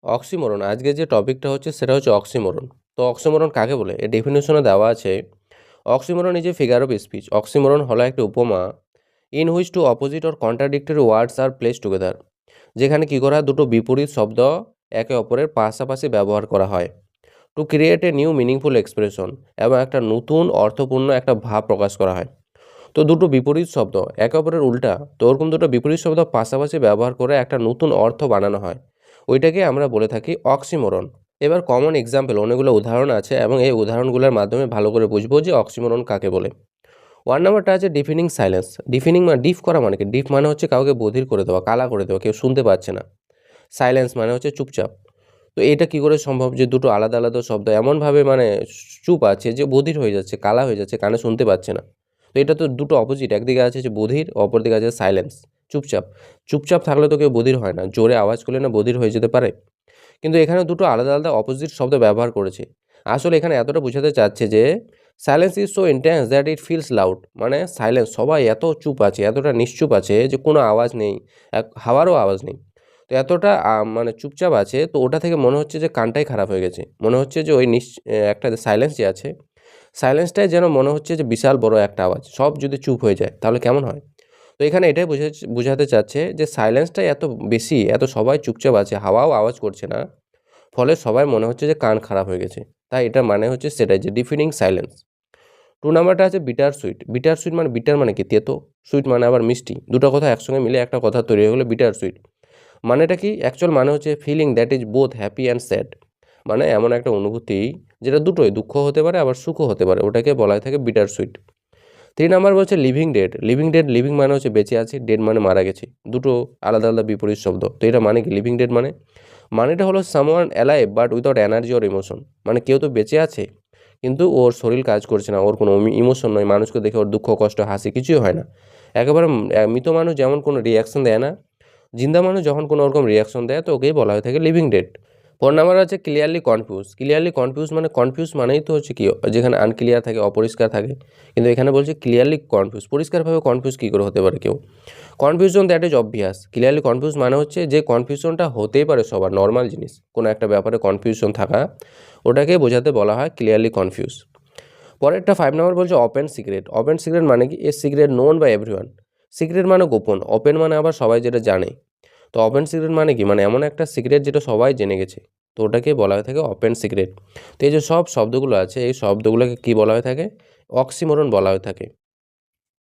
Oxymoron আজকে যে টপিকটা হচ্ছে সেটা হচ্ছে অক্সিমোরন। তো অক্সিমোরন কাকে বলে? এর ডেফিনেশনে দেওয়া আছে, oxymoron is a figure of speech. Oxymoron হলো একটা উপমা in which two opposite or contradictory words are place together, যেখানে কী করা হয়, দুটো বিপরীত শব্দ একে অপরের পাশাপাশি ব্যবহার করা হয় to create a new meaningful expression, এবং একটা নতুন অর্থপূর্ণ একটা ভাব প্রকাশ করা হয়। তো দুটো বিপরীত শব্দ একে অপরের উল্টা, তো ওরকম দুটো বিপরীত শব্দ পাশাপাশি ব্যবহার করে একটা নতুন অর্থ বানানো হয়, ওইটাকে আমরা বলে থাকি অক্সিমোরন। এবার কমন এক্সাম্পল অনেকগুলো উদাহরণ আছে এবং এই উদাহরণগুলোর মাধ্যমে ভালো করে বুঝবো যে অক্সিমোরন কাকে বলে। ওয়ান নাম্বারটা আছে ডিফিনিং সাইলেন্স। ডিফিনিং মানে ডিফ করা, মানে কি? ডিফ মানে হচ্ছে কাউকে বধির করে দেওয়া, কালা করে দেওয়া, কেউ শুনতে পাচ্ছে না। সাইলেন্স মানে হচ্ছে চুপচাপ। তো এটা কি করে সম্ভব যে দুটো আলাদা আলাদা শব্দ এমনভাবে মানে চুপ আছে যে বধির হয়ে যাচ্ছে, কালা হয়ে যাচ্ছে, কানে শুনতে পাচ্ছে না? তো এটা তো দুটো অপোজিট, একদিকে আছে যে বধির, অপরদিকে আছে সাইলেন্স, চুপচাপ। চুপচাপ থাকলে তো কেউ বধির হয় না, জোরে আওয়াজ করলে না বধির হয়ে যেতে পারে? কিন্তু এখানে দুটো আলাদা আলাদা অপোজিট শব্দ ব্যবহার করেছে। আসলে এখানে এতটা বোঝাতে চাচ্ছে যে silence is so intense that it feels loud. মানে সাইলেন্স, সবাই এত চুপ আছে, এতটা নিশ্চুপ আছে যে কোনো আওয়াজ নেই, হাওয়ারও আওয়াজ নেই। তো এতটা মানে চুপচাপ আছে, তো ওটা থেকে মনে হচ্ছে যে কানটাই খারাপ হয়ে গেছে। মনে হচ্ছে যে ওই একটা সাইলেন্স যে আছে, সাইলেন্সটাই যেন মনে হচ্ছে যে বিশাল বড় একটা আওয়াজ। সব যদি চুপ হয়ে যায় তাহলে কেমন হয়? তো এখানে এটাই বোঝাতে চাচ্ছে যে সাইলেন্সটাই এত বেশি, এত সবাই চুপচাপ আছে, হাওয়াও আওয়াজ করছে না, ফলে সবার মনে হচ্ছে যে কান খারাপ হয়ে গেছে। তাই এটা মানে হচ্ছে সেটাই, যে ডিফিনিং সাইলেন্স। 2 নাম্বারটা আছে বিটার সুইট। বিটার সুইট মানে, বিটার মানে কি? তেতো, সুইট মানে আবার মিষ্টি। দুটো কথা একসঙ্গে মিলে একটা কথা তৈরি হয়ে গেলো বিটার সুইট। মানেটা কি? অ্যাকচুয়াল মানে হচ্ছে feeling that is both happy and sad. মানে এমন একটা অনুভূতি যেটা দুটোই, দুঃখ হতে পারে আবার সুখও হতে পারে, ওটাকে বলা হয়ে থাকে বিটার সুইট। 3 নাম্বার বলছে living dead. Living dead, living মানে হচ্ছে বেঁচে আছি, ডেড মানে মারা গেছি। দুটো আলাদা আলাদা বিপরীত শব্দ। তো এটা মানে কি? লিভিং ডেড মানেটা হলো someone alive but without energy or emotion. মানে কেউ তো বেঁচে আছে কিন্তু ওর শরীর কাজ করছে না, ওর কোনো ইমোশন নয়, মানুষকে দেখে ওর দুঃখ কষ্ট হাসি কিছুই হয় না। একেবারে মৃত মানুষ যেমন কোনো রিয়াকশন দেয় না, জিন্দা মানুষ যখন কোনো রকম রিয়াকশন দেয় তো ওকেই বলা হয়ে থাকে লিভিং ডেড। 4 নাম্বার আছে ক্লিয়ারলি কনফিউজ। ক্লিয়ারলি কনফিউজ মানে, কনফিউজ মানেই তো হচ্ছে কি, যেখানে আনক্লিয়ার থাকে, অপরিষ্কার থাকে। কিন্তু এখানে বলছে ক্লিয়ারলি কনফিউজ। পরিষ্কারভাবে কনফিউজ কী করে হতে পারে কেউ? Confusion that is obvious. Clearly confuse মানে হচ্ছে যে কনফিউশনটা হতেই পারে সবার, নর্মাল জিনিস, কোনো একটা ব্যাপারে কনফিউশন থাকা, ওটাকে বোঝাতে বলা হয় ক্লিয়ারলি কনফিউজ। পরেরটা 5 নাম্বার বলছে ওপেন সিক্রেট। ওপেন সিক্রেট মানে কি? A secret known by everyone. Secret মানে গোপন, ওপেন মানে আবার সবাই যেটা জানে। তো ওপেন সিক্রেট মানে কি? মানে এমন একটা সিক্রেট যেটা সবাই জেনে গেছে, তো ওটাকে বলা হয়ে থাকে ওপেন সিক্রেট। তো এই যে সব শব্দগুলো আছে, এই শব্দগুলোকে কি বলা হয়ে থাকে? অক্সিমোরন বলা হয়ে থাকে।